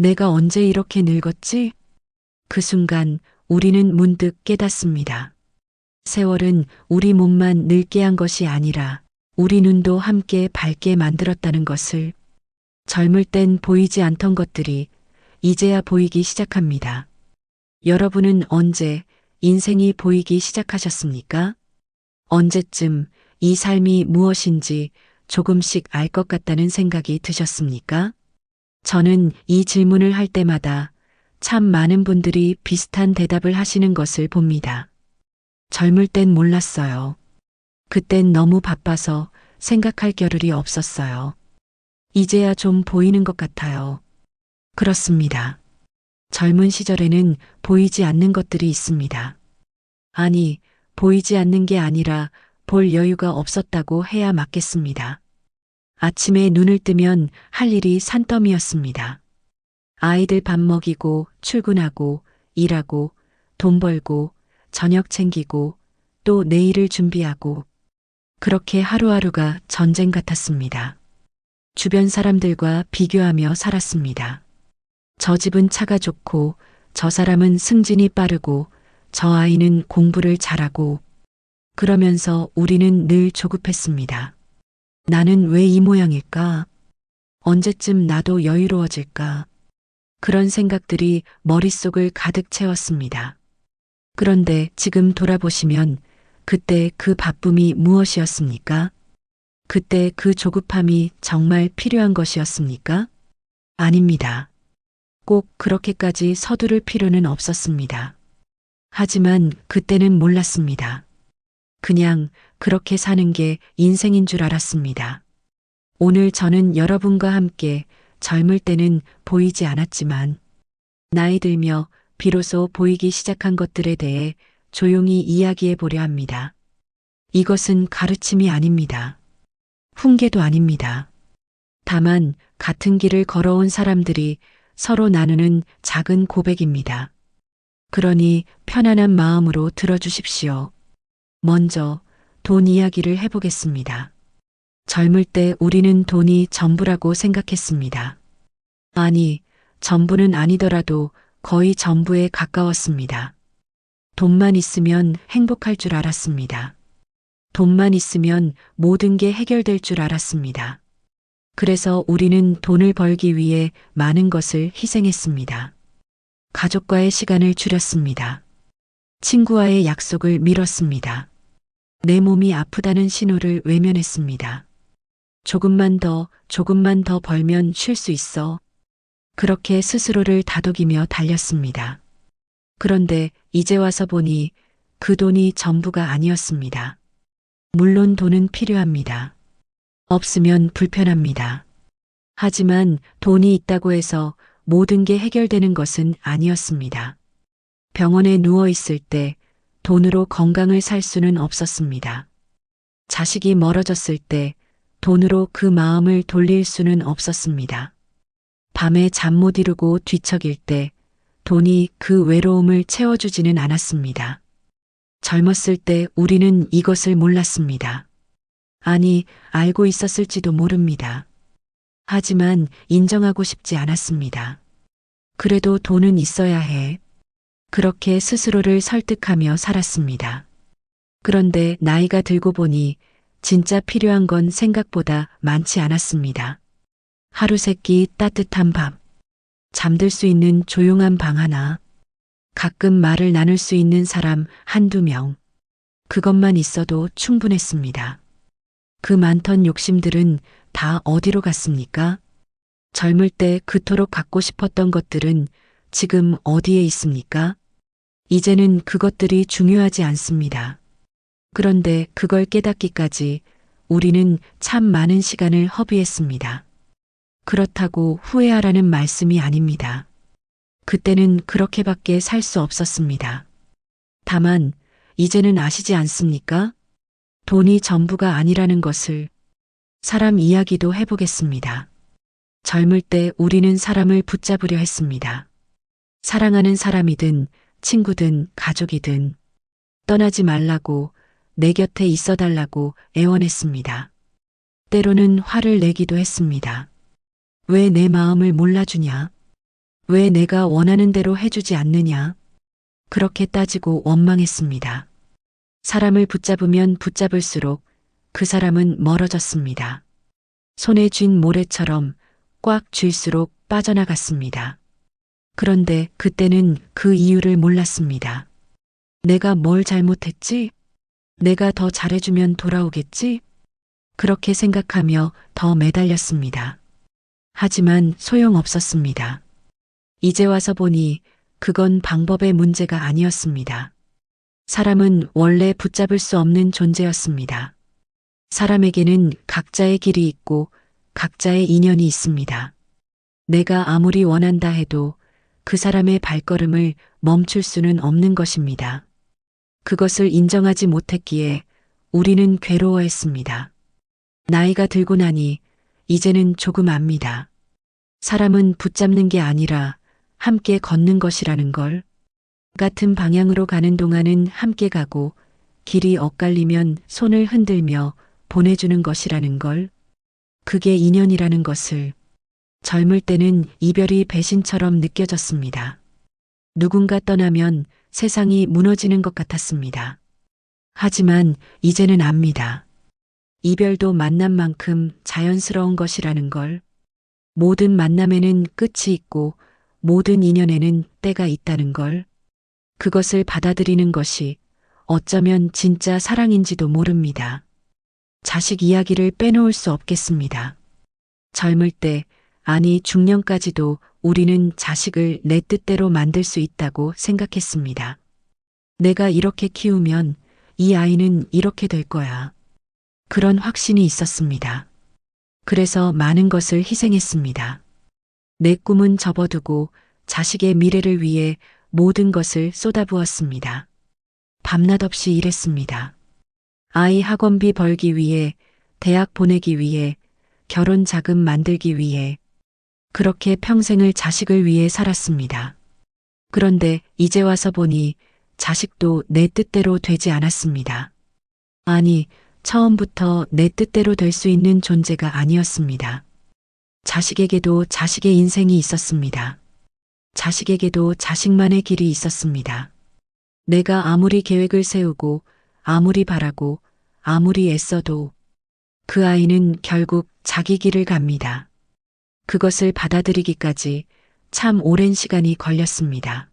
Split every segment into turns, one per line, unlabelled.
내가 언제 이렇게 늙었지? 그 순간 우리는 문득 깨닫습니다. 세월은 우리 몸만 늙게 한 것이 아니라 우리 눈도 함께 밝게 만들었다는 것을. 젊을 땐 보이지 않던 것들이 이제야 보이기 시작합니다. 여러분은 언제 인생이 보이기 시작하셨습니까? 언제쯤 이 삶이 무엇인지 조금씩 알 것 같다는 생각이 드셨습니까? 저는 이 질문을 할 때마다 참 많은 분들이 비슷한 대답을 하시는 것을 봅니다. 젊을 땐 몰랐어요. 그땐 너무 바빠서 생각할 겨를이 없었어요. 이제야 좀 보이는 것 같아요. 그렇습니다. 젊은 시절에는 보이지 않는 것들이 있습니다. 아니, 보이지 않는 게 아니라 볼 여유가 없었다고 해야 맞겠습니다. 아침에 눈을 뜨면 할 일이 산더미였습니다. 아이들 밥 먹이고 출근하고 일하고 돈 벌고 저녁 챙기고 또 내일을 준비하고 그렇게 하루하루가 전쟁 같았습니다. 주변 사람들과 비교하며 살았습니다. 저 집은 차가 좋고 저 사람은 승진이 빠르고 저 아이는 공부를 잘하고 그러면서 우리는 늘 조급했습니다. 나는 왜 이 모양일까? 언제쯤 나도 여유로워질까? 그런 생각들이 머릿속을 가득 채웠습니다. 그런데 지금 돌아보시면 그때 그 바쁨이 무엇이었습니까? 그때 그 조급함이 정말 필요한 것이었습니까? 아닙니다. 꼭 그렇게까지 서두를 필요는 없었습니다. 하지만 그때는 몰랐습니다. 그냥 그렇게 사는 게 인생인 줄 알았습니다. 오늘 저는 여러분과 함께 젊을 때는 보이지 않았지만 나이 들며 비로소 보이기 시작한 것들에 대해 조용히 이야기해 보려 합니다. 이것은 가르침이 아닙니다. 훈계도 아닙니다. 다만 같은 길을 걸어온 사람들이 서로 나누는 작은 고백입니다. 그러니 편안한 마음으로 들어주십시오. 먼저 돈 이야기를 해보겠습니다. 젊을 때 우리는 돈이 전부라고 생각했습니다. 아니, 전부는 아니더라도 거의 전부에 가까웠습니다. 돈만 있으면 행복할 줄 알았습니다. 돈만 있으면 모든 게 해결될 줄 알았습니다. 그래서 우리는 돈을 벌기 위해 많은 것을 희생했습니다. 가족과의 시간을 줄였습니다. 친구와의 약속을 미뤘습니다. 내 몸이 아프다는 신호를 외면했습니다. 조금만 더 벌면 쉴 수 있어. 그렇게 스스로를 다독이며 달렸습니다. 그런데 이제 와서 보니 그 돈이 전부가 아니었습니다. 물론 돈은 필요합니다. 없으면 불편합니다. 하지만 돈이 있다고 해서 모든 게 해결되는 것은 아니었습니다. 병원에 누워 있을 때 돈으로 건강을 살 수는 없었습니다. 자식이 멀어졌을 때 돈으로 그 마음을 돌릴 수는 없었습니다. 밤에 잠 못 이루고 뒤척일 때 돈이 그 외로움을 채워주지는 않았습니다. 젊었을 때 우리는 이것을 몰랐습니다. 아니, 알고 있었을지도 모릅니다. 하지만 인정하고 싶지 않았습니다. 그래도 돈은 있어야 해. 그렇게 스스로를 설득하며 살았습니다. 그런데 나이가 들고 보니 진짜 필요한 건 생각보다 많지 않았습니다. 하루 세끼 따뜻한 밥, 잠들 수 있는 조용한 방 하나, 가끔 말을 나눌 수 있는 사람 한두 명, 그것만 있어도 충분했습니다. 그 많던 욕심들은 다 어디로 갔습니까? 젊을 때 그토록 갖고 싶었던 것들은 지금 어디에 있습니까? 이제는 그것들이 중요하지 않습니다. 그런데 그걸 깨닫기까지 우리는 참 많은 시간을 허비했습니다. 그렇다고 후회하라는 말씀이 아닙니다. 그때는 그렇게밖에 살 수 없었습니다. 다만 이제는 아시지 않습니까? 돈이 전부가 아니라는 것을. 사람 이야기도 해보겠습니다. 젊을 때 우리는 사람을 붙잡으려 했습니다. 사랑하는 사람이든 친구든 가족이든 떠나지 말라고 내 곁에 있어 달라고 애원했습니다. 때로는 화를 내기도 했습니다. 왜 내 마음을 몰라주냐? 왜 내가 원하는 대로 해주지 않느냐? 그렇게 따지고 원망했습니다. 사람을 붙잡으면 붙잡을수록 그 사람은 멀어졌습니다. 손에 쥔 모래처럼 꽉 쥘수록 빠져나갔습니다. 그런데 그때는 그 이유를 몰랐습니다. 내가 뭘 잘못했지? 내가 더 잘해주면 돌아오겠지? 그렇게 생각하며 더 매달렸습니다. 하지만 소용없었습니다. 이제 와서 보니 그건 방법의 문제가 아니었습니다. 사람은 원래 붙잡을 수 없는 존재였습니다. 사람에게는 각자의 길이 있고 각자의 인연이 있습니다. 내가 아무리 원한다 해도 그 사람의 발걸음을 멈출 수는 없는 것입니다. 그것을 인정하지 못했기에 우리는 괴로워했습니다. 나이가 들고 나니 이제는 조금 압니다. 사람은 붙잡는 게 아니라 함께 걷는 것이라는 걸. 같은 방향으로 가는 동안은 함께 가고 길이 엇갈리면 손을 흔들며 보내주는 것이라는 걸. 그게 인연이라는 것을. 젊을 때는 이별이 배신처럼 느껴졌습니다. 누군가 떠나면 세상이 무너지는 것 같았습니다. 하지만 이제는 압니다. 이별도 만남만큼 자연스러운 것이라는 걸. 모든 만남에는 끝이 있고 모든 인연에는 때가 있다는 걸. 그것을 받아들이는 것이 어쩌면 진짜 사랑인지도 모릅니다. 자식 이야기를 빼놓을 수 없겠습니다. 젊을 때, 아니 중년까지도 우리는 자식을 내 뜻대로 만들 수 있다고 생각했습니다. 내가 이렇게 키우면 이 아이는 이렇게 될 거야. 그런 확신이 있었습니다. 그래서 많은 것을 희생했습니다. 내 꿈은 접어두고 자식의 미래를 위해 모든 것을 쏟아부었습니다. 밤낮 없이 일했습니다. 아이 학원비 벌기 위해, 대학 보내기 위해, 결혼 자금 만들기 위해, 그렇게 평생을 자식을 위해 살았습니다. 그런데 이제 와서 보니 자식도 내 뜻대로 되지 않았습니다. 아니, 처음부터 내 뜻대로 될 수 있는 존재가 아니었습니다. 자식에게도 자식의 인생이 있었습니다. 자식에게도 자식만의 길이 있었습니다. 내가 아무리 계획을 세우고 아무리 바라고 아무리 애써도 그 아이는 결국 자기 길을 갑니다. 그것을 받아들이기까지 참 오랜 시간이 걸렸습니다.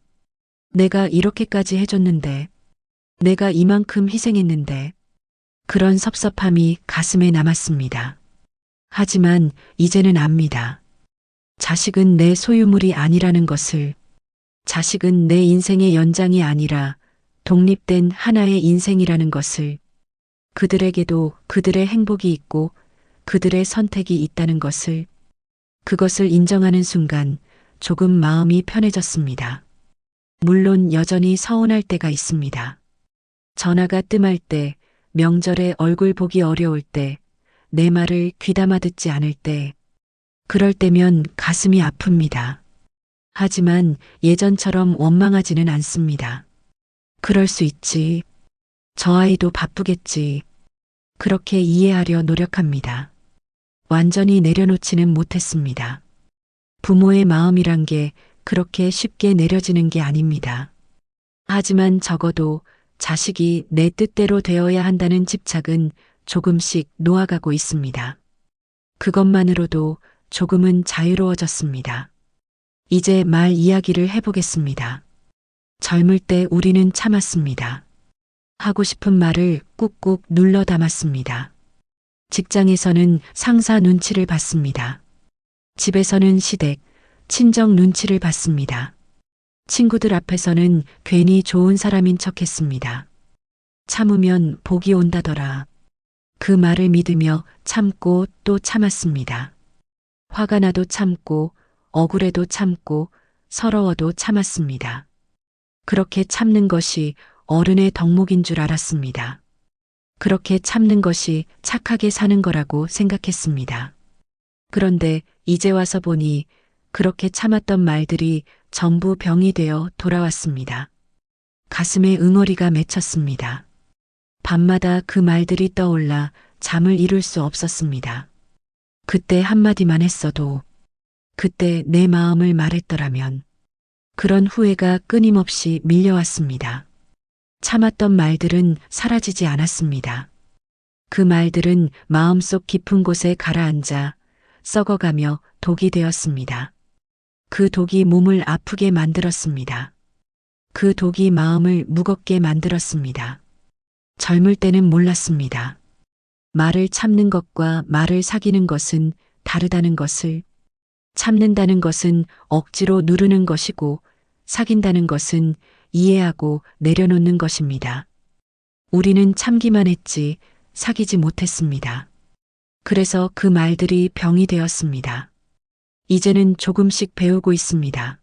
내가 이렇게까지 해줬는데, 내가 이만큼 희생했는데, 그런 섭섭함이 가슴에 남았습니다. 하지만 이제는 압니다. 자식은 내 소유물이 아니라는 것을. 자식은 내 인생의 연장이 아니라 독립된 하나의 인생이라는 것을. 그들에게도 그들의 행복이 있고 그들의 선택이 있다는 것을. 그것을 인정하는 순간 조금 마음이 편해졌습니다. 물론 여전히 서운할 때가 있습니다. 전화가 뜸할 때, 명절에 얼굴 보기 어려울 때, 내 말을 귀담아 듣지 않을 때, 그럴 때면 가슴이 아픕니다. 하지만 예전처럼 원망하지는 않습니다. 그럴 수 있지. 저 아이도 바쁘겠지. 그렇게 이해하려 노력합니다. 완전히 내려놓지는 못했습니다. 부모의 마음이란 게 그렇게 쉽게 내려지는 게 아닙니다. 하지만 적어도 자식이 내 뜻대로 되어야 한다는 집착은 조금씩 놓아가고 있습니다. 그것만으로도 조금은 자유로워졌습니다. 이제 말 이야기를 해보겠습니다. 젊을 때 우리는 참았습니다. 하고 싶은 말을 꾹꾹 눌러 담았습니다. 직장에서는 상사 눈치를 봤습니다. 집에서는 시댁, 친정 눈치를 봤습니다. 친구들 앞에서는 괜히 좋은 사람인 척했습니다. 참으면 복이 온다더라. 그 말을 믿으며 참고 또 참았습니다. 화가 나도 참고, 억울해도 참고, 서러워도 참았습니다. 그렇게 참는 것이 어른의 덕목인 줄 알았습니다. 그렇게 참는 것이 착하게 사는 거라고 생각했습니다. 그런데 이제 와서 보니 그렇게 참았던 말들이 전부 병이 되어 돌아왔습니다. 가슴에 응어리가 맺혔습니다. 밤마다 그 말들이 떠올라 잠을 이룰 수 없었습니다. 그때 한마디만 했어도 그때 내 마음을 말했더라면. 그런 후회가 끊임없이 밀려왔습니다. 참았던 말들은 사라지지 않았습니다. 그 말들은 마음속 깊은 곳에 가라앉아 썩어가며 독이 되었습니다. 그 독이 몸을 아프게 만들었습니다. 그 독이 마음을 무겁게 만들었습니다. 젊을 때는 몰랐습니다. 말을 참는 것과 말을 사귀는 것은 다르다는 것을, 참는다는 것은 억지로 누르는 것이고 사귄다는 것은 이해하고 내려놓는 것입니다. 우리는 참기만 했지 사귀지 못했습니다. 그래서 그 말들이 병이 되었습니다. 이제는 조금씩 배우고 있습니다.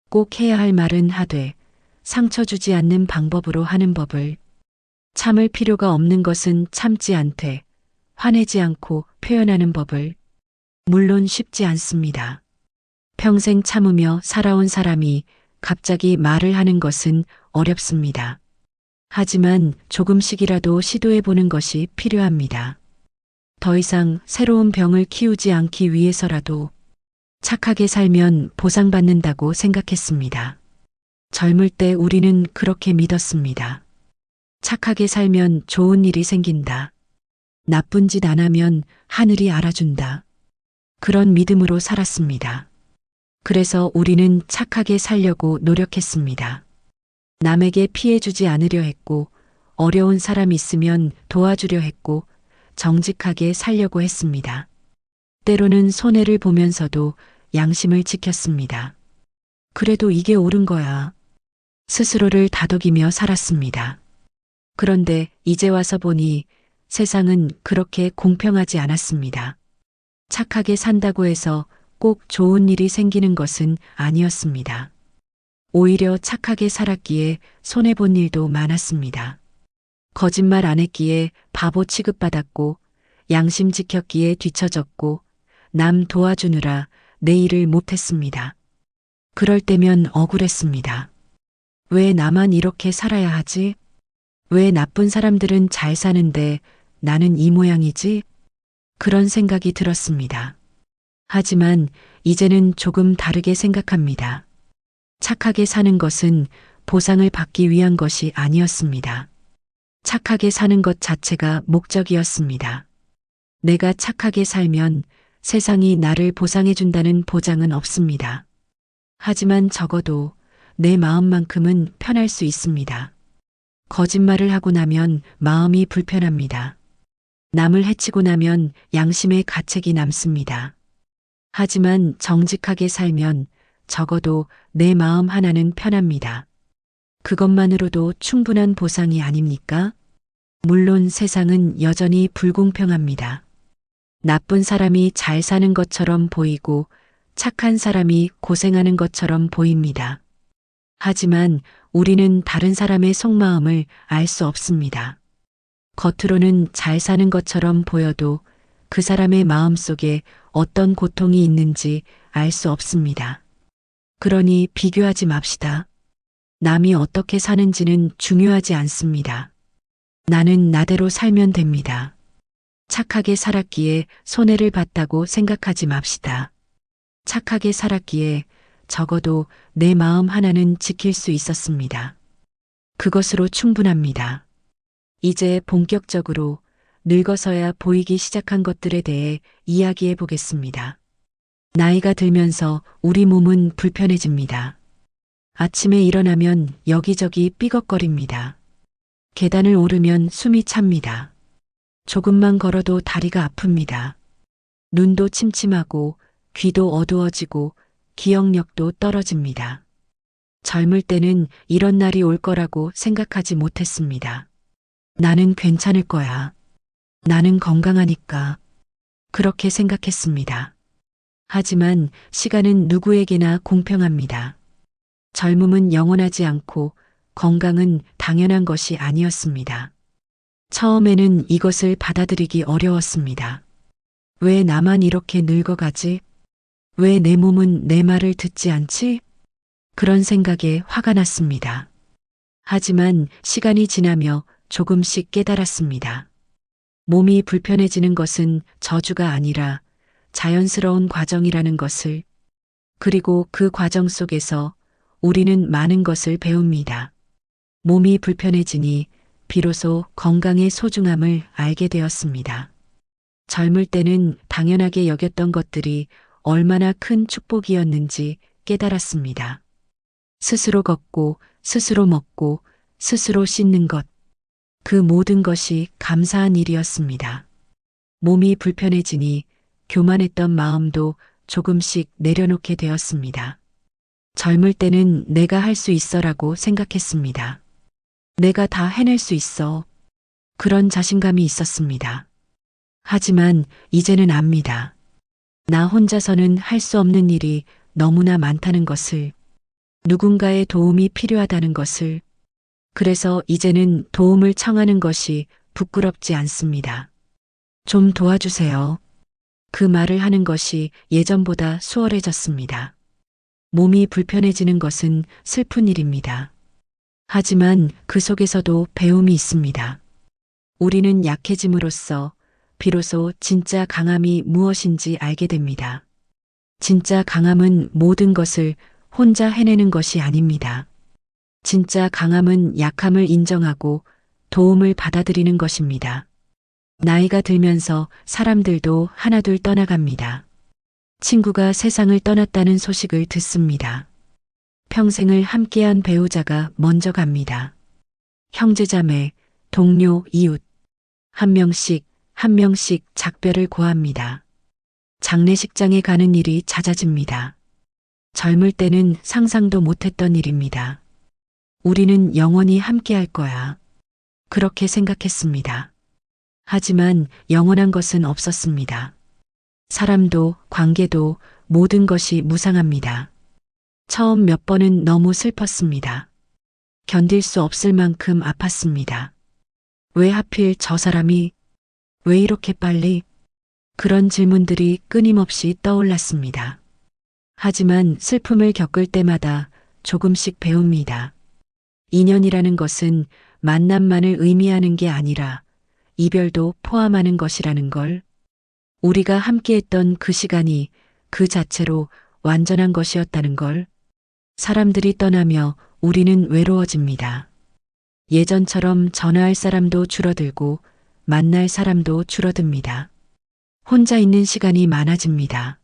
꼭 해야 할 말은 하되 상처 주지 않는 방법으로 하는 법을, 참을 필요가 없는 것은 참지 않되 화내지 않고 표현하는 법을. 물론 쉽지 않습니다. 평생 참으며 살아온 사람이 갑자기 말을 하는 것은 어렵습니다. 하지만 조금씩이라도 시도해 보는 것이 필요합니다. 더 이상 새로운 병을 키우지 않기 위해서라도 착하게 살면 보상받는다고 생각했습니다. 젊을 때 우리는 그렇게 믿었습니다. 착하게 살면 좋은 일이 생긴다. 나쁜 짓 안 하면 하늘이 알아준다. 그런 믿음으로 살았습니다. 그래서 우리는 착하게 살려고 노력했습니다. 남에게 피해 주지 않으려 했고, 어려운 사람 있으면 도와주려 했고, 정직하게 살려고 했습니다. 때로는 손해를 보면서도 양심을 지켰습니다. 그래도 이게 옳은 거야. 스스로를 다독이며 살았습니다. 그런데 이제 와서 보니 세상은 그렇게 공평하지 않았습니다. 착하게 산다고 해서 꼭 좋은 일이 생기는 것은 아니었습니다. 오히려 착하게 살았기에 손해본 일도 많았습니다. 거짓말 안 했기에 바보 취급받았고, 양심 지켰기에 뒤처졌고, 남 도와주느라 내 일을 못했습니다. 그럴 때면 억울했습니다. 왜 나만 이렇게 살아야 하지? 왜 나쁜 사람들은 잘 사는데 나는 이 모양이지? 그런 생각이 들었습니다. 하지만 이제는 조금 다르게 생각합니다. 착하게 사는 것은 보상을 받기 위한 것이 아니었습니다. 착하게 사는 것 자체가 목적이었습니다. 내가 착하게 살면 세상이 나를 보상해준다는 보장은 없습니다. 하지만 적어도 내 마음만큼은 편할 수 있습니다. 거짓말을 하고 나면 마음이 불편합니다. 남을 해치고 나면 양심의 가책이 남습니다. 하지만 정직하게 살면 적어도 내 마음 하나는 편합니다. 그것만으로도 충분한 보상이 아닙니까? 물론 세상은 여전히 불공평합니다. 나쁜 사람이 잘 사는 것처럼 보이고 착한 사람이 고생하는 것처럼 보입니다. 하지만 우리는 다른 사람의 속마음을 알 수 없습니다. 겉으로는 잘 사는 것처럼 보여도 그 사람의 마음 속에 어떤 고통이 있는지 알 수 없습니다. 그러니 비교하지 맙시다. 남이 어떻게 사는지는 중요하지 않습니다. 나는 나대로 살면 됩니다. 착하게 살았기에 손해를 봤다고 생각하지 맙시다. 착하게 살았기에 적어도 내 마음 하나는 지킬 수 있었습니다. 그것으로 충분합니다. 이제 본격적으로 늙어서야 보이기 시작한 것들에 대해 이야기해 보겠습니다. 나이가 들면서 우리 몸은 불편해집니다. 아침에 일어나면 여기저기 삐걱거립니다. 계단을 오르면 숨이 찹니다. 조금만 걸어도 다리가 아픕니다. 눈도 침침하고 귀도 어두워지고 기억력도 떨어집니다. 젊을 때는 이런 날이 올 거라고 생각하지 못했습니다. 나는 괜찮을 거야. 나는 건강하니까. 그렇게 생각했습니다. 하지만 시간은 누구에게나 공평합니다. 젊음은 영원하지 않고 건강은 당연한 것이 아니었습니다. 처음에는 이것을 받아들이기 어려웠습니다. 왜 나만 이렇게 늙어가지? 왜 내 몸은 내 말을 듣지 않지? 그런 생각에 화가 났습니다. 하지만 시간이 지나며 조금씩 깨달았습니다. 몸이 불편해지는 것은 저주가 아니라 자연스러운 과정이라는 것을, 그리고 그 과정 속에서 우리는 많은 것을 배웁니다. 몸이 불편해지니 비로소 건강의 소중함을 알게 되었습니다. 젊을 때는 당연하게 여겼던 것들이 얼마나 큰 축복이었는지 깨달았습니다. 스스로 걷고, 스스로 먹고, 스스로 씻는 것. 그 모든 것이 감사한 일이었습니다. 몸이 불편해지니 교만했던 마음도 조금씩 내려놓게 되었습니다. 젊을 때는 내가 할 수 있어라고 생각했습니다. 내가 다 해낼 수 있어. 그런 자신감이 있었습니다. 하지만 이제는 압니다. 나 혼자서는 할 수 없는 일이 너무나 많다는 것을, 누군가의 도움이 필요하다는 것을, 그래서 이제는 도움을 청하는 것이 부끄럽지 않습니다. 좀 도와주세요. 그 말을 하는 것이 예전보다 수월해졌습니다. 몸이 불편해지는 것은 슬픈 일입니다. 하지만 그 속에서도 배움이 있습니다. 우리는 약해짐으로써 비로소 진짜 강함이 무엇인지 알게 됩니다. 진짜 강함은 모든 것을 혼자 해내는 것이 아닙니다. 진짜 강함은 약함을 인정하고 도움을 받아들이는 것입니다. 나이가 들면서 사람들도 하나둘 떠나갑니다. 친구가 세상을 떠났다는 소식을 듣습니다. 평생을 함께한 배우자가 먼저 갑니다. 형제자매, 동료, 이웃. 한 명씩 작별을 고합니다. 장례식장에 가는 일이 잦아집니다. 젊을 때는 상상도 못했던 일입니다. 우리는 영원히 함께할 거야. 그렇게 생각했습니다. 하지만 영원한 것은 없었습니다. 사람도 관계도 모든 것이 무상합니다. 처음 몇 번은 너무 슬펐습니다. 견딜 수 없을 만큼 아팠습니다. 왜 하필 저 사람이, 왜 이렇게 빨리? 그런 질문들이 끊임없이 떠올랐습니다. 하지만 슬픔을 겪을 때마다 조금씩 배웁니다. 인연이라는 것은 만남만을 의미하는 게 아니라 이별도 포함하는 것이라는 걸, 우리가 함께했던 그 시간이 그 자체로 완전한 것이었다는 걸, 사람들이 떠나며 우리는 외로워집니다. 예전처럼 전화할 사람도 줄어들고 만날 사람도 줄어듭니다. 혼자 있는 시간이 많아집니다.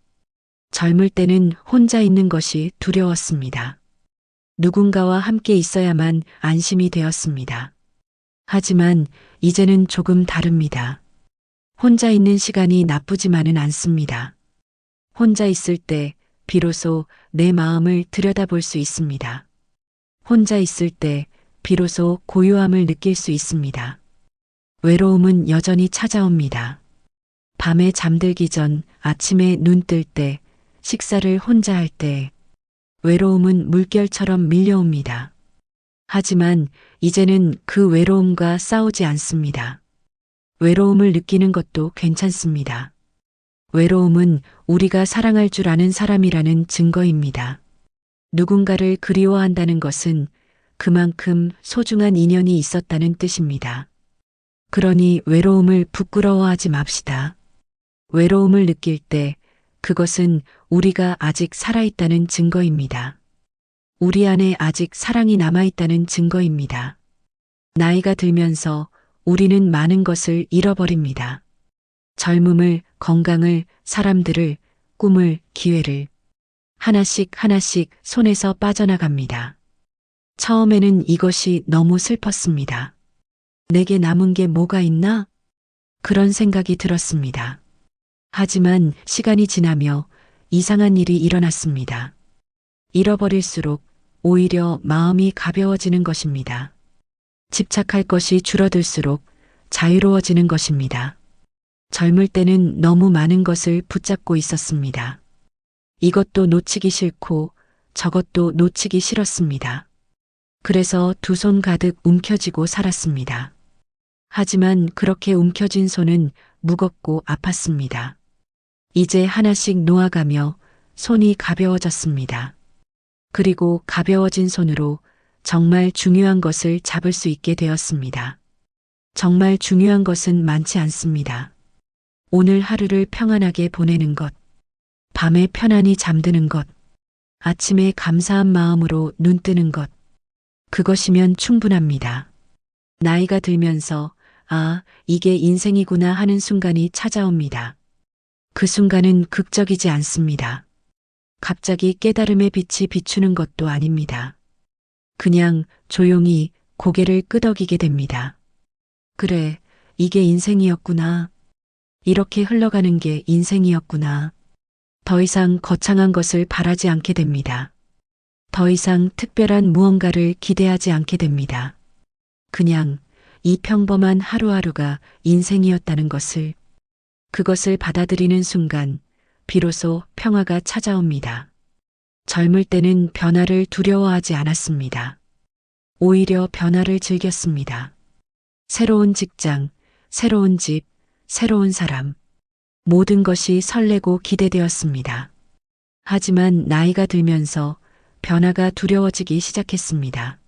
젊을 때는 혼자 있는 것이 두려웠습니다. 누군가와 함께 있어야만 안심이 되었습니다. 하지만 이제는 조금 다릅니다. 혼자 있는 시간이 나쁘지만은 않습니다. 혼자 있을 때 비로소 내 마음을 들여다볼 수 있습니다. 혼자 있을 때 비로소 고요함을 느낄 수 있습니다. 외로움은 여전히 찾아옵니다. 밤에 잠들기 전, 아침에 눈 뜰 때, 식사를 혼자 할 때, 외로움은 물결처럼 밀려옵니다. 하지만 이제는 그 외로움과 싸우지 않습니다. 외로움을 느끼는 것도 괜찮습니다. 외로움은 우리가 사랑할 줄 아는 사람이라는 증거입니다. 누군가를 그리워한다는 것은 그만큼 소중한 인연이 있었다는 뜻입니다. 그러니 외로움을 부끄러워하지 맙시다. 외로움을 느낄 때 그것은 우리가 아직 살아있다는 증거입니다. 우리 안에 아직 사랑이 남아있다는 증거입니다. 나이가 들면서 우리는 많은 것을 잃어버립니다. 젊음을, 건강을, 사람들을, 꿈을, 기회를 하나씩 손에서 빠져나갑니다. 처음에는 이것이 너무 슬펐습니다. 내게 남은 게 뭐가 있나? 그런 생각이 들었습니다. 하지만 시간이 지나며 이상한 일이 일어났습니다. 잃어버릴수록 오히려 마음이 가벼워지는 것입니다. 집착할 것이 줄어들수록 자유로워지는 것입니다. 젊을 때는 너무 많은 것을 붙잡고 있었습니다. 이것도 놓치기 싫고 저것도 놓치기 싫었습니다. 그래서 두 손 가득 움켜쥐고 살았습니다. 하지만 그렇게 움켜쥔 손은 무겁고 아팠습니다. 이제 하나씩 놓아가며 손이 가벼워졌습니다. 그리고 가벼워진 손으로 정말 중요한 것을 잡을 수 있게 되었습니다. 정말 중요한 것은 많지 않습니다. 오늘 하루를 평안하게 보내는 것, 밤에 편안히 잠드는 것, 아침에 감사한 마음으로 눈 뜨는 것. 그것이면 충분합니다. 나이가 들면서 아, 이게 인생이구나 하는 순간이 찾아옵니다. 그 순간은 극적이지 않습니다. 갑자기 깨달음의 빛이 비추는 것도 아닙니다. 그냥 조용히 고개를 끄덕이게 됩니다. 그래, 이게 인생이었구나. 이렇게 흘러가는 게 인생이었구나. 더 이상 거창한 것을 바라지 않게 됩니다. 더 이상 특별한 무언가를 기대하지 않게 됩니다. 그냥 이 평범한 하루하루가 인생이었다는 것을, 그것을 받아들이는 순간 비로소 평화가 찾아옵니다. 젊을 때는 변화를 두려워하지 않았습니다. 오히려 변화를 즐겼습니다. 새로운 직장, 새로운 집, 새로운 사람, 모든 것이 설레고 기대되었습니다. 하지만 나이가 들면서 변화가 두려워지기 시작했습니다.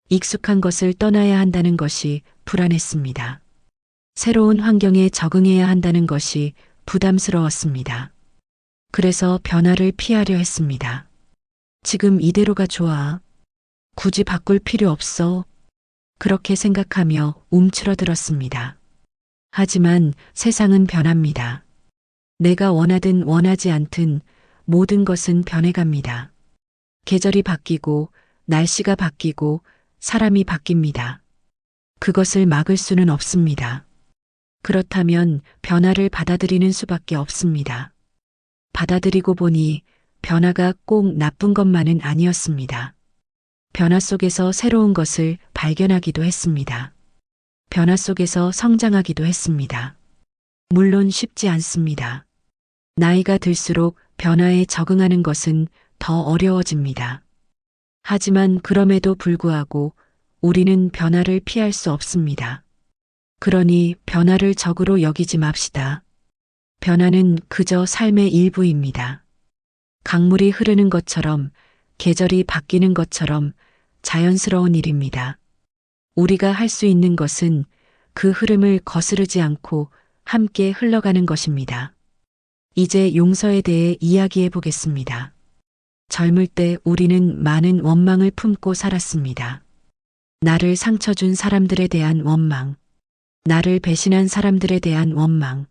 익숙한 것을 떠나야 한다는 것이 불안했습니다. 새로운 환경에 적응해야 한다는 것이 부담스러웠습니다. 그래서 변화를 피하려 했습니다. 지금 이대로가 좋아. 굳이 바꿀 필요 없어. 그렇게 생각하며 움츠러들었습니다. 하지만 세상은 변합니다. 내가 원하든 원하지 않든 모든 것은 변해갑니다. 계절이 바뀌고 날씨가 바뀌고 사람이 바뀝니다. 그것을 막을 수는 없습니다. 그렇다면 변화를 받아들이는 수밖에 없습니다. 받아들이고 보니 변화가 꼭 나쁜 것만은 아니었습니다. 변화 속에서 새로운 것을 발견하기도 했습니다. 변화 속에서 성장하기도 했습니다. 물론 쉽지 않습니다. 나이가 들수록 변화에 적응하는 것은 더 어려워집니다. 하지만 그럼에도 불구하고 우리는 변화를 피할 수 없습니다. 그러니 변화를 적으로 여기지 맙시다. 변화는 그저 삶의 일부입니다. 강물이 흐르는 것처럼, 계절이 바뀌는 것처럼 자연스러운 일입니다. 우리가 할 수 있는 것은 그 흐름을 거스르지 않고 함께 흘러가는 것입니다. 이제 용서에 대해 이야기해 보겠습니다. 젊을 때 우리는 많은 원망을 품고 살았습니다. 나를 상처 준 사람들에 대한 원망, 나를 배신한 사람들에 대한 원망,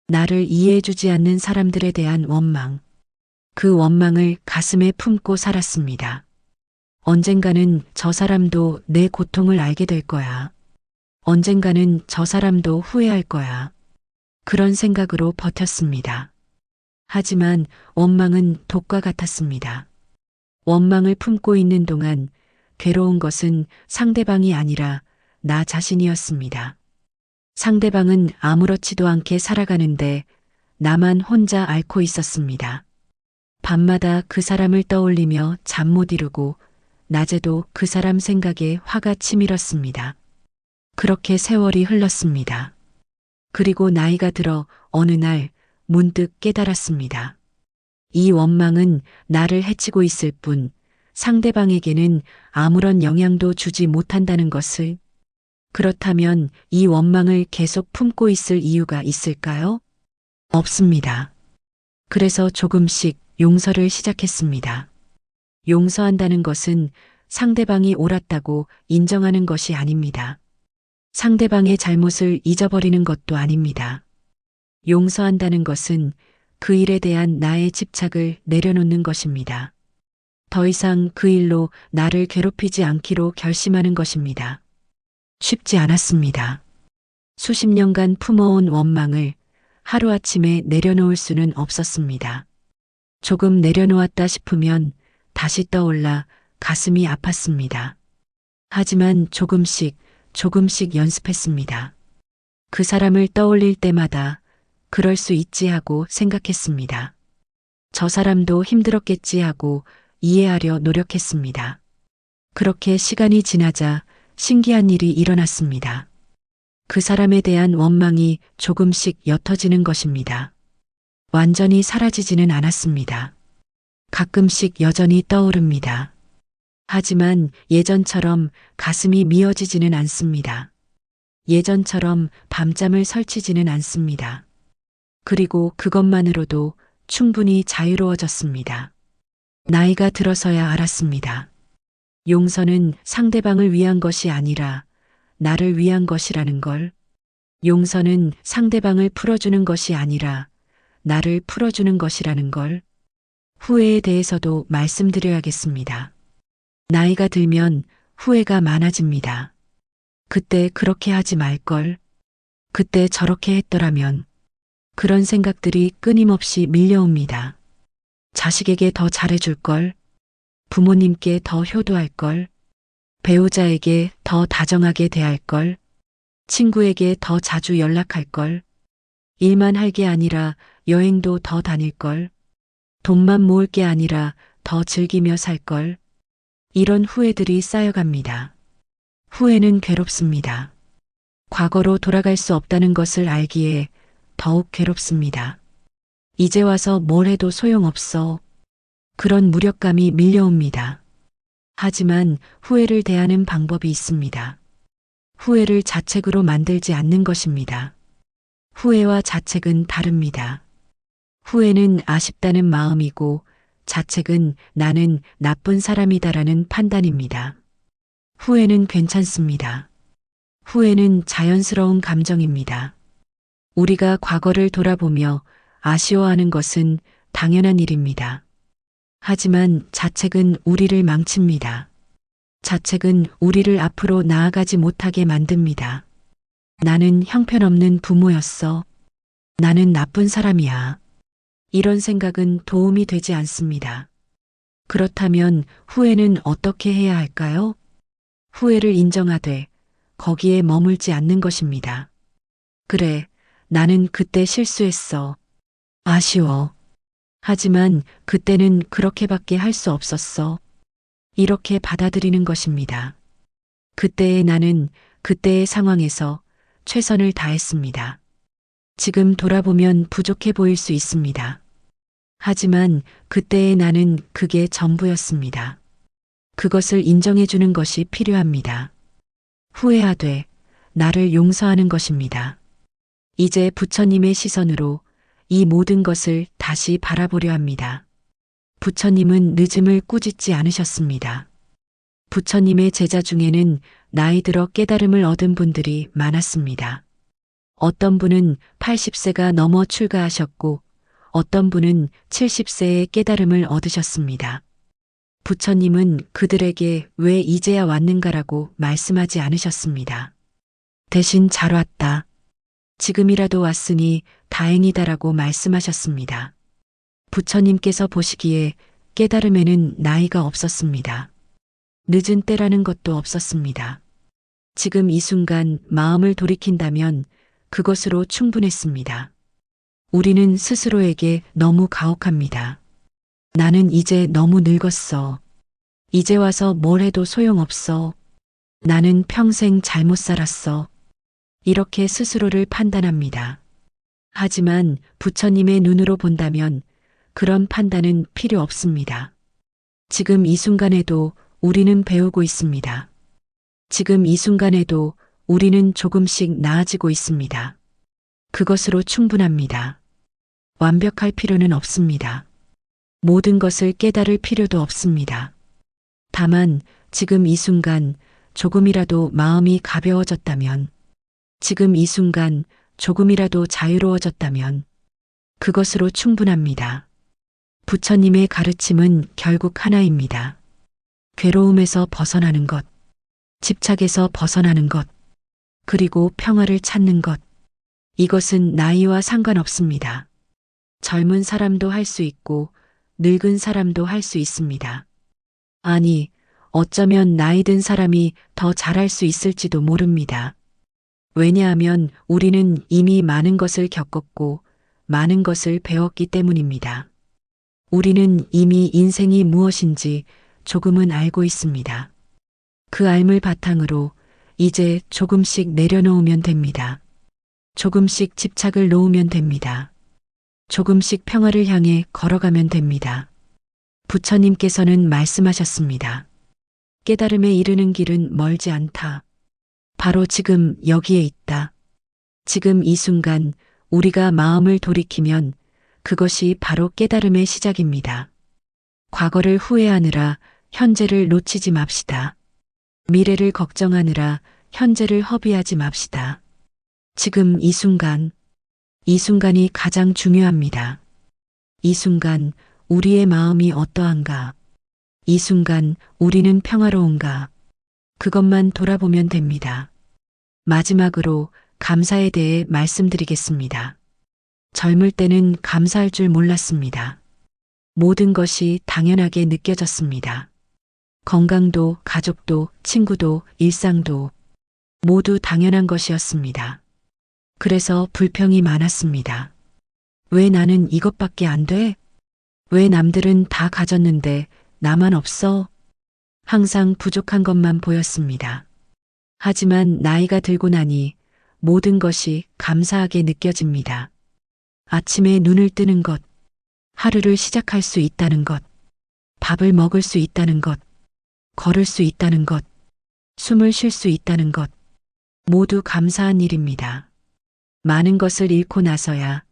나를 이해해주지 않는 사람들에 대한 원망, 그 원망을 가슴에 품고 살았습니다. 언젠가는 저 사람도 내 고통을 알게 될 거야. 언젠가는 저 사람도 후회할 거야. 그런 생각으로 버텼습니다. 하지만 원망은 독과 같았습니다. 원망을 품고 있는 동안 괴로운 것은 상대방이 아니라 나 자신이었습니다. 상대방은 아무렇지도 않게 살아가는데 나만 혼자 앓고 있었습니다. 밤마다 그 사람을 떠올리며 잠 못 이루고 낮에도 그 사람 생각에 화가 치밀었습니다. 그렇게 세월이 흘렀습니다. 그리고 나이가 들어 어느 날 문득 깨달았습니다. 이 원망은 나를 해치고 있을 뿐 상대방에게는 아무런 영향도 주지 못한다는 것을. 그렇다면 이 원망을 계속 품고 있을 이유가 있을까요? 없습니다. 그래서 조금씩 용서를 시작했습니다. 용서한다는 것은 상대방이 옳았다고 인정하는 것이 아닙니다. 상대방의 잘못을 잊어버리는 것도 아닙니다. 용서한다는 것은 그 일에 대한 나의 집착을 내려놓는 것입니다. 더 이상 그 일로 나를 괴롭히지 않기로 결심하는 것입니다. 쉽지 않았습니다. 수십 년간 품어온 원망을 하루아침에 내려놓을 수는 없었습니다. 조금 내려놓았다 싶으면 다시 떠올라 가슴이 아팠습니다. 하지만 조금씩 연습했습니다. 그 사람을 떠올릴 때마다 그럴 수 있지 하고 생각했습니다. 저 사람도 힘들었겠지 하고 이해하려 노력했습니다. 그렇게 시간이 지나자 신기한 일이 일어났습니다. 그 사람에 대한 원망이 조금씩 옅어지는 것입니다. 완전히 사라지지는 않았습니다. 가끔씩 여전히 떠오릅니다. 하지만 예전처럼 가슴이 미어지지는 않습니다. 예전처럼 밤잠을 설치지는 않습니다. 그리고 그것만으로도 충분히 자유로워졌습니다. 나이가 들어서야 알았습니다. 용서는 상대방을 위한 것이 아니라 나를 위한 것이라는 걸. 용서는 상대방을 풀어주는 것이 아니라 나를 풀어주는 것이라는 걸. 후회에 대해서도 말씀드려야겠습니다. 나이가 들면 후회가 많아집니다. 그때 그렇게 하지 말걸. 그때 저렇게 했더라면. 그런 생각들이 끊임없이 밀려옵니다. 자식에게 더 잘해줄걸. 부모님께 더 효도할걸. 배우자에게 더 다정하게 대할걸. 친구에게 더 자주 연락할걸. 일만 할 게 아니라 여행도 더 다닐걸. 돈만 모을 게 아니라 더 즐기며 살걸. 이런 후회들이 쌓여갑니다. 후회는 괴롭습니다. 과거로 돌아갈 수 없다는 것을 알기에 더욱 괴롭습니다. 이제 와서 뭘 해도 소용없어. 그런 무력감이 밀려옵니다. 하지만 후회를 대하는 방법이 있습니다. 후회를 자책으로 만들지 않는 것입니다. 후회와 자책은 다릅니다. 후회는 아쉽다는 마음이고 자책은 나는 나쁜 사람이다라는 판단입니다. 후회는 괜찮습니다. 후회는 자연스러운 감정입니다. 우리가 과거를 돌아보며 아쉬워하는 것은 당연한 일입니다. 하지만 자책은 우리를 망칩니다. 자책은 우리를 앞으로 나아가지 못하게 만듭니다. 나는 형편없는 부모였어. 나는 나쁜 사람이야. 이런 생각은 도움이 되지 않습니다. 그렇다면 후회는 어떻게 해야 할까요? 후회를 인정하되 거기에 머물지 않는 것입니다. 그래, 나는 그때 실수했어. 아쉬워. 하지만 그때는 그렇게밖에 할 수 없었어. 이렇게 받아들이는 것입니다. 그때의 나는 그때의 상황에서 최선을 다했습니다. 지금 돌아보면 부족해 보일 수 있습니다. 하지만 그때의 나는 그게 전부였습니다. 그것을 인정해 주는 것이 필요합니다. 후회하되 나를 용서하는 것입니다. 이제 부처님의 시선으로 이 모든 것을 다시 바라보려 합니다. 부처님은 늦음을 꾸짖지 않으셨습니다. 부처님의 제자 중에는 나이 들어 깨달음을 얻은 분들이 많았습니다. 어떤 분은 80세가 넘어 출가하셨고 어떤 분은 70세에 깨달음을 얻으셨습니다. 부처님은 그들에게 왜 이제야 왔는가라고 말씀하지 않으셨습니다. 대신 잘 왔다. 지금이라도 왔으니 다행이다라고 말씀하셨습니다. 부처님께서 보시기에 깨달음에는 나이가 없었습니다. 늦은 때라는 것도 없었습니다. 지금 이 순간 마음을 돌이킨다면 그것으로 충분했습니다. 우리는 스스로에게 너무 가혹합니다. 나는 이제 너무 늙었어. 이제 와서 뭘 해도 소용없어. 나는 평생 잘못 살았어. 이렇게 스스로를 판단합니다. 하지만 부처님의 눈으로 본다면 그런 판단은 필요 없습니다. 지금 이 순간에도 우리는 배우고 있습니다. 지금 이 순간에도 우리는 조금씩 나아지고 있습니다. 그것으로 충분합니다. 완벽할 필요는 없습니다. 모든 것을 깨달을 필요도 없습니다. 다만 지금 이 순간 조금이라도 마음이 가벼워졌다면, 지금 이 순간 조금이라도 자유로워졌다면 그것으로 충분합니다. 부처님의 가르침은 결국 하나입니다. 괴로움에서 벗어나는 것, 집착에서 벗어나는 것, 그리고 평화를 찾는 것. 이것은 나이와 상관없습니다. 젊은 사람도 할 수 있고 늙은 사람도 할 수 있습니다. 아니, 어쩌면 나이 든 사람이 더 잘할 수 있을지도 모릅니다. 왜냐하면 우리는 이미 많은 것을 겪었고 많은 것을 배웠기 때문입니다. 우리는 이미 인생이 무엇인지 조금은 알고 있습니다. 그 알을 바탕으로 이제 조금씩 내려놓으면 됩니다. 조금씩 집착을 놓으면 됩니다. 조금씩 평화를 향해 걸어가면 됩니다. 부처님께서는 말씀하셨습니다. 깨달음에 이르는 길은 멀지 않다. 바로 지금 여기에 있다. 지금 이 순간 우리가 마음을 돌이키면 그것이 바로 깨달음의 시작입니다. 과거를 후회하느라 현재를 놓치지 맙시다. 미래를 걱정하느라 현재를 허비하지 맙시다. 지금 이 순간이 가장 중요합니다. 이 순간 우리의 마음이 어떠한가? 이 순간 우리는 평화로운가? 그것만 돌아보면 됩니다. 마지막으로 감사에 대해 말씀드리겠습니다. 젊을 때는 감사할 줄 몰랐습니다. 모든 것이 당연하게 느껴졌습니다. 건강도, 가족도, 친구도, 일상도 모두 당연한 것이었습니다. 그래서 불평이 많았습니다. 왜 나는 이것밖에 안 돼? 왜 남들은 다 가졌는데 나만 없어? 항상 부족한 것만 보였습니다. 하지만 나이가 들고 나니 모든 것이 감사하게 느껴집니다. 아침에 눈을 뜨는 것, 하루를 시작할 수 있다는 것, 밥을 먹을 수 있다는 것, 걸을 수 있다는 것, 숨을 쉴 수 있다는 것, 모두 감사한 일입니다. 많은 것을 잃고 나서야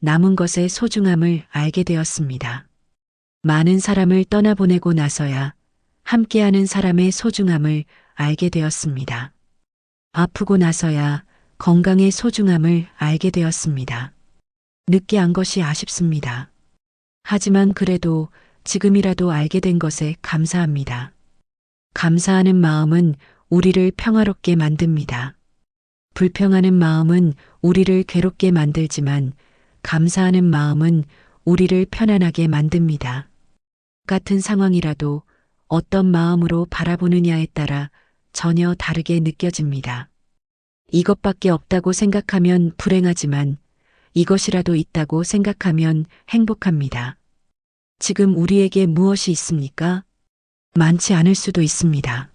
남은 것의 소중함을 알게 되었습니다. 많은 사람을 떠나보내고 나서야 함께하는 사람의 소중함을 알게 되었습니다. 아프고 나서야 건강의 소중함을 알게 되었습니다. 늦게 안 것이 아쉽습니다. 하지만 그래도 지금이라도 알게 된 것에 감사합니다. 감사하는 마음은 우리를 평화롭게 만듭니다. 불평하는 마음은 우리를 괴롭게 만들지만 감사하는 마음은 우리를 편안하게 만듭니다. 같은 상황이라도 어떤 마음으로 바라보느냐에 따라 전혀 다르게 느껴집니다. 이것밖에 없다고 생각하면 불행하지만 이것이라도 있다고 생각하면 행복합니다. 지금 우리에게 무엇이 있습니까? 많지 않을 수도 있습니다.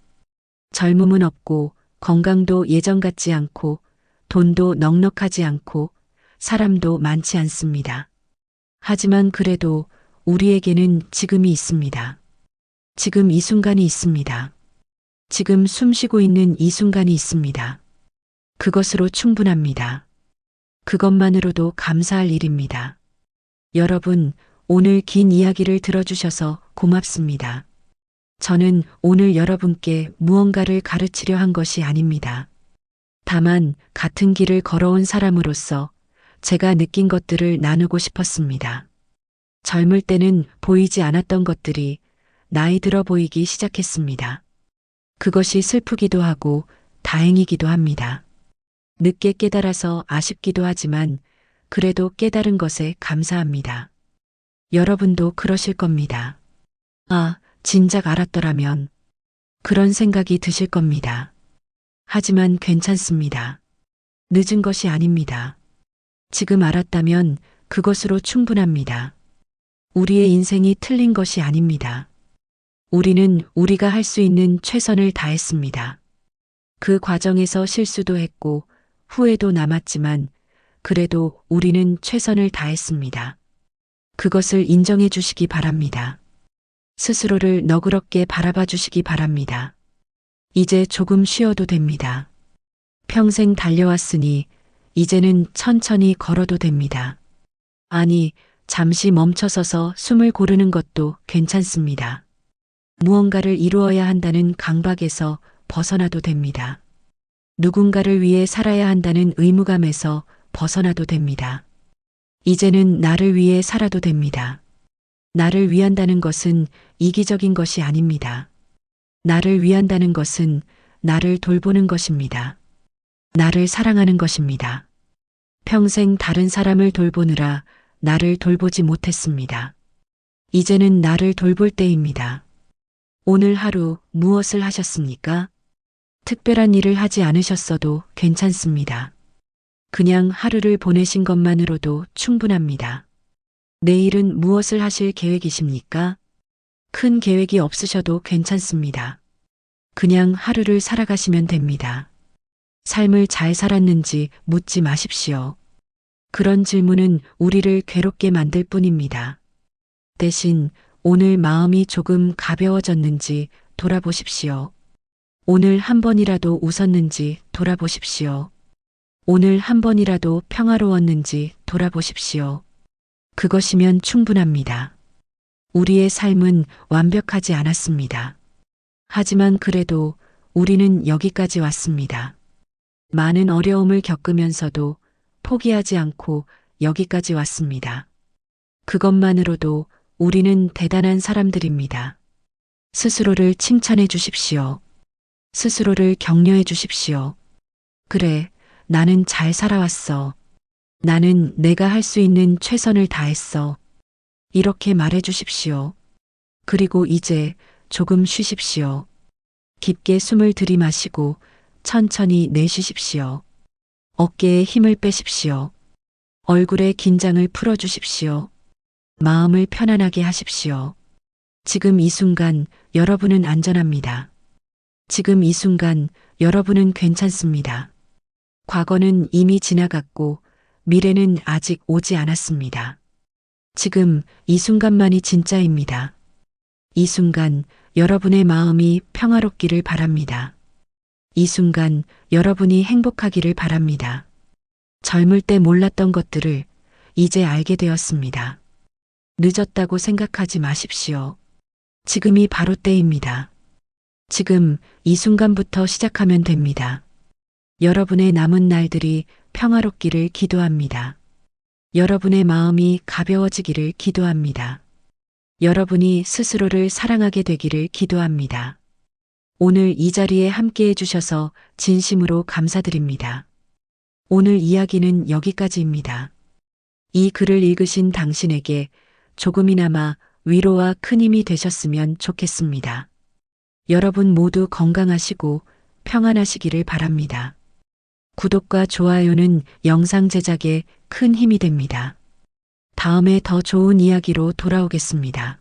젊음은 없고 건강도 예전 같지 않고 돈도 넉넉하지 않고 사람도 많지 않습니다. 하지만 그래도 우리에게는 지금이 있습니다. 지금 이 순간이 있습니다. 지금 숨 쉬고 있는 이 순간이 있습니다. 그것으로 충분합니다. 그것만으로도 감사할 일입니다. 여러분, 오늘 긴 이야기를 들어주셔서 고맙습니다. 저는 오늘 여러분께 무언가를 가르치려 한 것이 아닙니다. 다만 같은 길을 걸어온 사람으로서 제가 느낀 것들을 나누고 싶었습니다. 젊을 때는 보이지 않았던 것들이 나이 들어 보이기 시작했습니다. 그것이 슬프기도 하고 다행이기도 합니다. 늦게 깨달아서 아쉽기도 하지만 그래도 깨달은 것에 감사합니다. 여러분도 그러실 겁니다. 아, 진작 알았더라면. 그런 생각이 드실 겁니다. 하지만 괜찮습니다. 늦은 것이 아닙니다. 지금 알았다면 그것으로 충분합니다. 우리의 인생이 틀린 것이 아닙니다. 우리는 우리가 할 수 있는 최선을 다했습니다. 그 과정에서 실수도 했고 후회도 남았지만 그래도 우리는 최선을 다했습니다. 그것을 인정해 주시기 바랍니다. 스스로를 너그럽게 바라봐 주시기 바랍니다. 이제 조금 쉬어도 됩니다. 평생 달려왔으니 이제는 천천히 걸어도 됩니다. 아니, 잠시 멈춰서서 숨을 고르는 것도 괜찮습니다. 무언가를 이루어야 한다는 강박에서 벗어나도 됩니다. 누군가를 위해 살아야 한다는 의무감에서 벗어나도 됩니다. 이제는 나를 위해 살아도 됩니다. 나를 위한다는 것은 이기적인 것이 아닙니다. 나를 위한다는 것은 나를 돌보는 것입니다. 나를 사랑하는 것입니다. 평생 다른 사람을 돌보느라 나를 돌보지 못했습니다. 이제는 나를 돌볼 때입니다. 오늘 하루 무엇을 하셨습니까? 특별한 일을 하지 않으셨어도 괜찮습니다. 그냥 하루를 보내신 것만으로도 충분합니다. 내일은 무엇을 하실 계획이십니까? 큰 계획이 없으셔도 괜찮습니다. 그냥 하루를 살아가시면 됩니다. 삶을 잘 살았는지 묻지 마십시오. 그런 질문은 우리를 괴롭게 만들 뿐입니다. 대신 오늘 마음이 조금 가벼워졌는지 돌아보십시오. 오늘 한 번이라도 웃었는지 돌아보십시오. 오늘 한 번이라도 평화로웠는지 돌아보십시오. 그것이면 충분합니다. 우리의 삶은 완벽하지 않았습니다. 하지만 그래도 우리는 여기까지 왔습니다. 많은 어려움을 겪으면서도 포기하지 않고 여기까지 왔습니다. 그것만으로도 우리는 대단한 사람들입니다. 스스로를 칭찬해 주십시오. 스스로를 격려해 주십시오. 그래, 나는 잘 살아왔어. 나는 내가 할 수 있는 최선을 다했어. 이렇게 말해 주십시오. 그리고 이제 조금 쉬십시오. 깊게 숨을 들이마시고 천천히 내쉬십시오. 어깨에 힘을 빼십시오. 얼굴의 긴장을 풀어주십시오. 마음을 편안하게 하십시오. 지금 이 순간 여러분은 안전합니다. 지금 이 순간 여러분은 괜찮습니다. 과거는 이미 지나갔고 미래는 아직 오지 않았습니다. 지금 이 순간만이 진짜입니다. 이 순간 여러분의 마음이 평화롭기를 바랍니다. 이 순간 여러분이 행복하기를 바랍니다. 젊을 때 몰랐던 것들을 이제 알게 되었습니다. 늦었다고 생각하지 마십시오. 지금이 바로 때입니다. 지금 이 순간부터 시작하면 됩니다. 여러분의 남은 날들이 평화롭기를 기도합니다. 여러분의 마음이 가벼워지기를 기도합니다. 여러분이 스스로를 사랑하게 되기를 기도합니다. 오늘 이 자리에 함께 해주셔서 진심으로 감사드립니다. 오늘 이야기는 여기까지입니다. 이 글을 읽으신 당신에게 조금이나마 위로와 큰 힘이 되셨으면 좋겠습니다. 여러분 모두 건강하시고 평안하시기를 바랍니다. 구독과 좋아요는 영상 제작에 큰 힘이 됩니다. 다음에 더 좋은 이야기로 돌아오겠습니다.